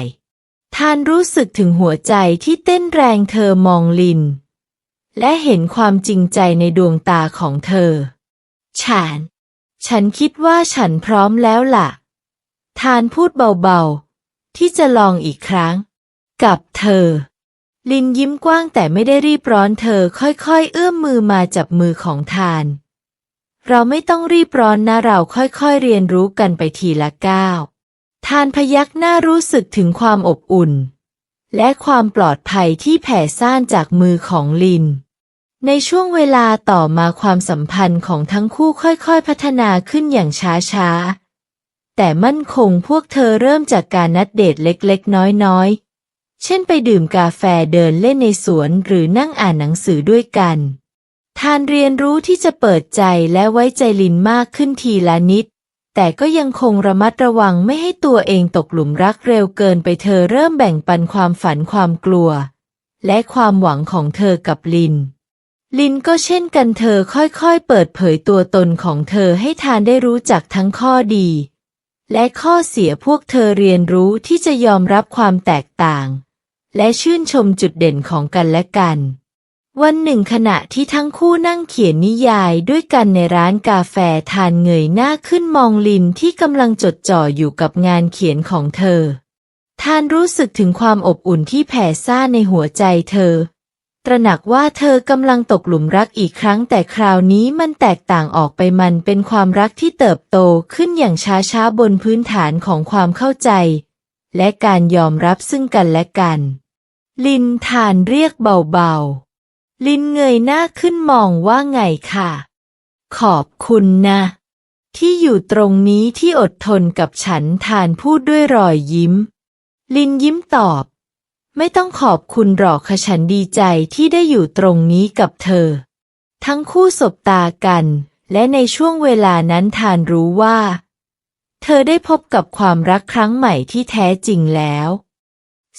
ทานรู้สึกถึงหัวใจที่เต้นแรงเธอมองลินและเห็นความจริงใจในดวงตาของเธอฉันคิดว่าฉันพร้อมแล้วล่ะทานพูดเบาๆที่จะลองอีกครั้งกับเธอลินยิ้มกว้างแต่ไม่ได้รีบร้อนเธอค่อยๆเอื้อมมือมาจับมือของทานเราไม่ต้องรีบร้อนนะเราค่อยๆเรียนรู้กันไปทีละก้าวทานพยักหน้ารู้สึกถึงความอบอุ่นและความปลอดภัยที่แผ่ซ่านจากมือของลินในช่วงเวลาต่อมาความสัมพันธ์ของทั้งคู่ค่อยๆพัฒนาขึ้นอย่างช้าๆแต่มั่นคงพวกเธอเริ่มจากการนัดเดทเล็กๆน้อยๆเช่นไปดื่มกาแฟเดินเล่นในสวนหรือนั่งอ่านหนังสือด้วยกันทานเรียนรู้ที่จะเปิดใจและไว้ใจลินมากขึ้นทีละนิดแต่ก็ยังคงระมัดระวังไม่ให้ตัวเองตกหลุมรักเร็วเกินไปเธอเริ่มแบ่งปันความฝันความกลัวและความหวังของเธอกับลินก็เช่นกันเธอค่อยๆเปิดเผยตัวตนของเธอให้ทานได้รู้จักทั้งข้อดีและข้อเสียพวกเธอเรียนรู้ที่จะยอมรับความแตกต่างและชื่นชมจุดเด่นของกันและกันวันหนึ่งขณะที่ทั้งคู่นั่งเขียนนิยายด้วยกันในร้านกาแฟทานเงยหน้าขึ้นมองลินที่กำลังจดจ่ออยู่กับงานเขียนของเธอทานรู้สึกถึงความอบอุ่นที่แผ่ซ่านในหัวใจเธอ ตระหนักว่าเธอกำลังตกหลุมรักอีกครั้งแต่คราวนี้มันแตกต่างออกไปมันเป็นความรักที่เติบโตขึ้นอย่างช้าๆบนพื้นฐานของความเข้าใจและการยอมรับซึ่งกันและกันลินทานเรียกเบาๆลินเงยหน้าขึ้นมองว่าไงค่ะขอบคุณนะที่อยู่ตรงนี้ที่อดทนกับฉันทานพูดด้วยรอยยิ้มลินยิ้มตอบไม่ต้องขอบคุณหรอกค่ะฉันดีใจที่ได้อยู่ตรงนี้กับเธอทั้งคู่สบตากันและในช่วงเวลานั้นทานรู้ว่าเธอได้พบกับความรักครั้งใหม่ที่แท้จริงแล้ว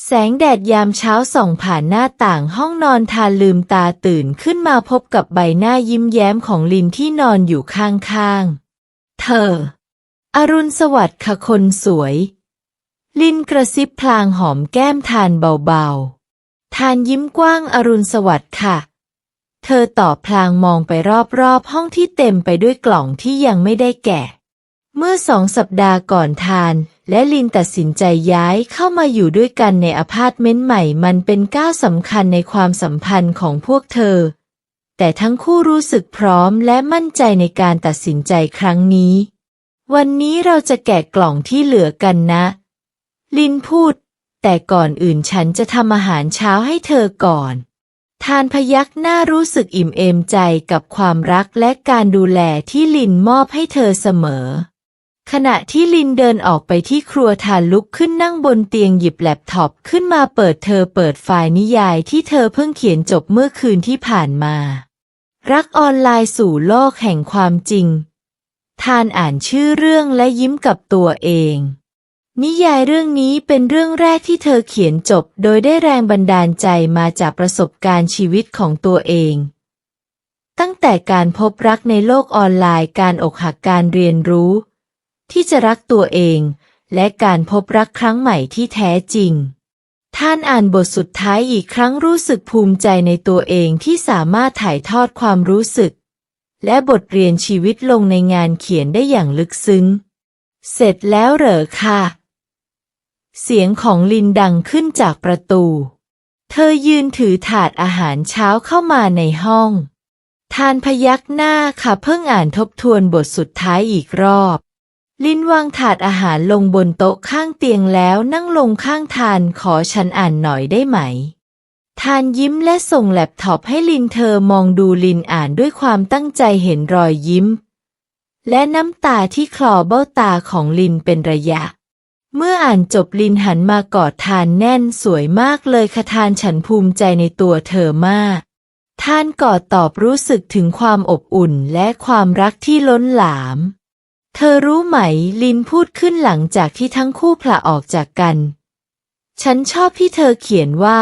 แสงแดดยามเช้าส่องผ่านหน้าต่างห้องนอนทานลืมตาตื่นขึ้นมาพบกับใบหน้ายิ้มแย้มของลินที่นอนอยู่ข้างๆเธออรุณสวัสดิ์ค่ะคนสวยลินกระซิบพลางหอมแก้มทานเบาๆทานยิ้มกว้างอรุณสวัสดิ์ค่ะเธอตอบพลางมองไปรอบๆห้องที่เต็มไปด้วยกล่องที่ยังไม่ได้แกะเมื่อ2 สัปดาห์ก่อนทานและลินตัดสินใจย้ายเข้ามาอยู่ด้วยกันในอพาร์ตเมนต์ใหม่มันเป็นก้าวสำคัญในความสัมพันธ์ของพวกเธอแต่ทั้งคู่รู้สึกพร้อมและมั่นใจในการตัดสินใจครั้งนี้วันนี้เราจะแกะกล่องที่เหลือกันนะลินพูดแต่ก่อนอื่นฉันจะทำอาหารเช้าให้เธอก่อนทานพยักหน้ารู้สึกอิ่มเอมใจกับความรักและการดูแลที่ลินมอบให้เธอเสมอขณะที่ลินเดินออกไปที่ครัวทานลุกขึ้นนั่งบนเตียงหยิบแล็ปท็อปขึ้นมาเปิดไฟล์นิยายที่เธอเพิ่งเขียนจบเมื่อคืนที่ผ่านมารักออนไลน์สู่โลกแห่งความจริงทานอ่านชื่อเรื่องและยิ้มกับตัวเองนิยายเรื่องนี้เป็นเรื่องแรกที่เธอเขียนจบโดยได้แรงบันดาลใจมาจากประสบการณ์ชีวิตของตัวเองตั้งแต่การพบรักในโลกออนไลน์การอกหักการเรียนรู้ที่จะรักตัวเองและการพบรักครั้งใหม่ที่แท้จริงท่านอ่านบทสุดท้ายอีกครั้งรู้สึกภูมิใจในตัวเองที่สามารถถ่ายทอดความรู้สึกและบทเรียนชีวิตลงในงานเขียนได้อย่างลึกซึ้งเสร็จแล้วเหรอคะเสียงของลินดังขึ้นจากประตูเธอยืนถือถาดอาหารเช้าเข้ามาในห้องทานพยักหน้าค่ะเพิ่งอ่านทบทวนบทสุดท้ายอีกรอบลินวางถาดอาหารลงบนโต๊ะข้างเตียงแล้วนั่งลงข้างทานขอฉันอ่านหน่อยได้ไหมทานยิ้มและส่งแล็ปท็อปให้ลินเธอมองดูลินอ่านด้วยความตั้งใจเห็นรอยยิ้มและน้ำตาที่คลอเบ้าตาของลินเป็นระยะเมื่ออ่านจบลินหันมากอดทานแน่นสวยมากเลยค่ะทานฉันภูมิใจในตัวเธอมากทานกอดตอบรู้สึกถึงความอบอุ่นและความรักที่ล้นหลามเธอรู้ไหมลินพูดขึ้นหลังจากที่ทั้งคู่ผละออกจากกันฉันชอบที่เธอเขียนว่า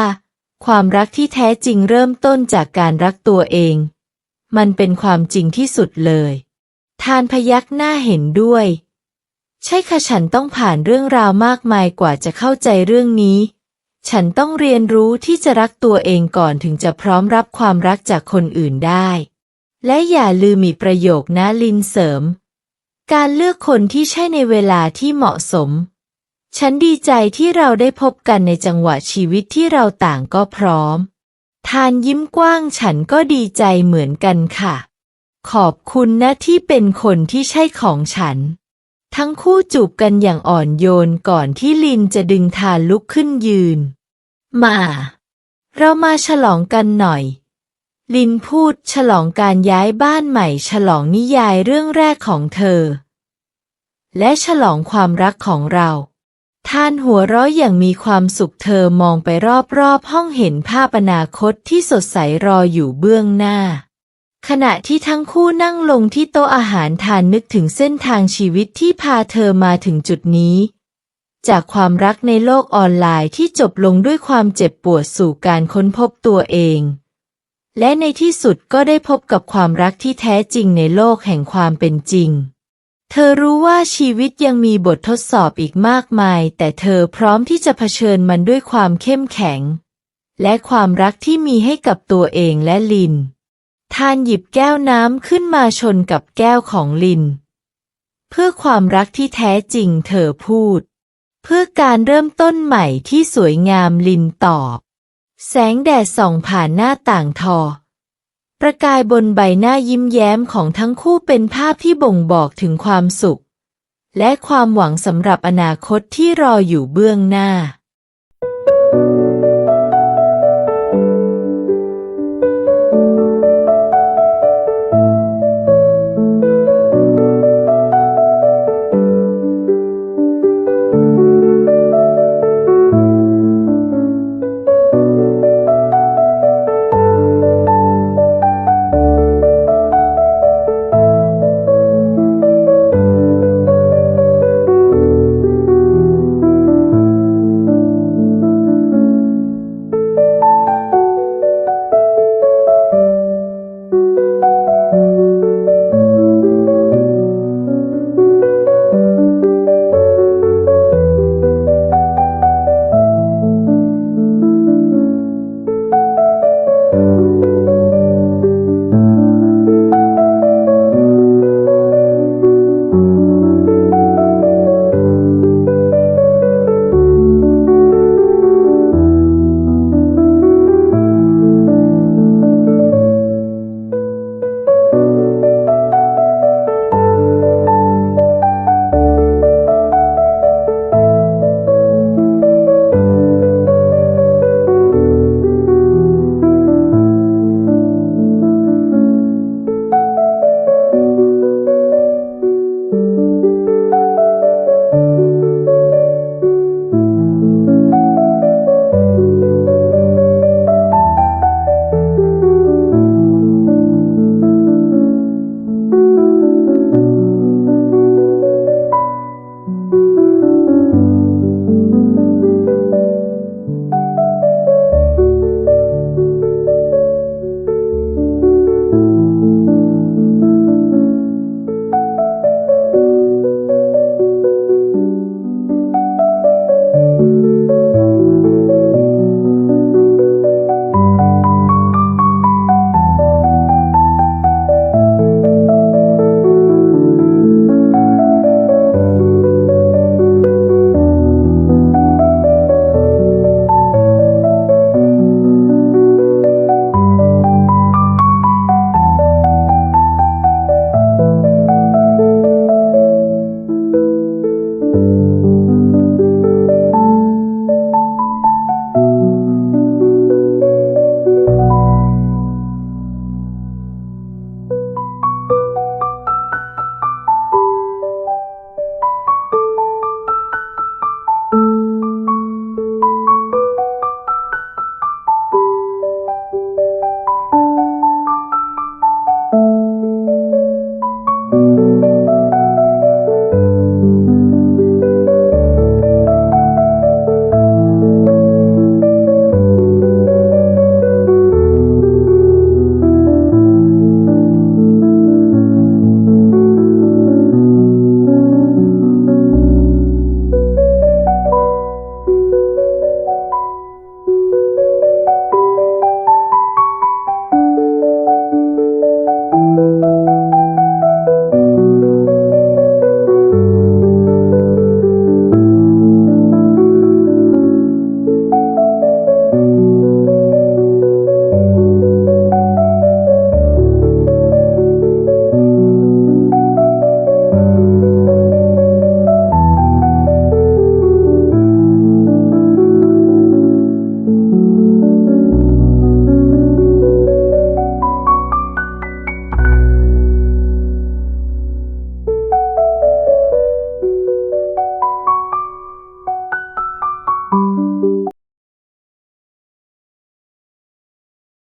ความรักที่แท้จริงเริ่มต้นจากการรักตัวเองมันเป็นความจริงที่สุดเลยทานพยักหน้าเห็นด้วยใช่ค่ะฉันต้องผ่านเรื่องราวมากมายกว่าจะเข้าใจเรื่องนี้ฉันต้องเรียนรู้ที่จะรักตัวเองก่อนถึงจะพร้อมรับความรักจากคนอื่นได้และอย่าลืมมีประโยคนะลินเสริมการเลือกคนที่ใช่ในเวลาที่เหมาะสมฉันดีใจที่เราได้พบกันในจังหวะชีวิตที่เราต่างก็พร้อมทานยิ้มกว้างฉันก็ดีใจเหมือนกันค่ะขอบคุณนะที่เป็นคนที่ใช่ของฉันทั้งคู่จูบกันอย่างอ่อนโยนก่อนที่ลินจะดึงทานลุกขึ้นยืนมาเรามาฉลองกันหน่อยลินพูดฉลองการย้ายบ้านใหม่ฉลองนิยายเรื่องแรกของเธอและฉลองความรักของเราทานหัวเราะอย่างมีความสุขเธอมองไปรอบๆห้องเห็นภาพอนาคตที่สดใสรออยู่เบื้องหน้าขณะที่ทั้งคู่นั่งลงที่โต๊ะอาหารทานนึกถึงเส้นทางชีวิตที่พาเธอมาถึงจุดนี้จากความรักในโลกออนไลน์ที่จบลงด้วยความเจ็บปวดสู่การค้นพบตัวเองและในที่สุดก็ได้พบกับความรักที่แท้จริงในโลกแห่งความเป็นจริงเธอรู้ว่าชีวิตยังมีบททดสอบอีกมากมายแต่เธอพร้อมที่จะเผชิญมันด้วยความเข้มแข็งและความรักที่มีให้กับตัวเองและลินทานหยิบแก้วน้ำขึ้นมาชนกับแก้วของลินเพื่อความรักที่แท้จริงเธอพูดเพื่อการเริ่มต้นใหม่ที่สวยงามลินตอบ แสงแดดส่องผ่านหน้าต่างทอ ประกายบนใบหน้ายิ้มแย้มของทั้งคู่เป็นภาพที่บ่งบอกถึงความสุขและความหวังสำหรับอนาคตที่รออยู่เบื้องหน้า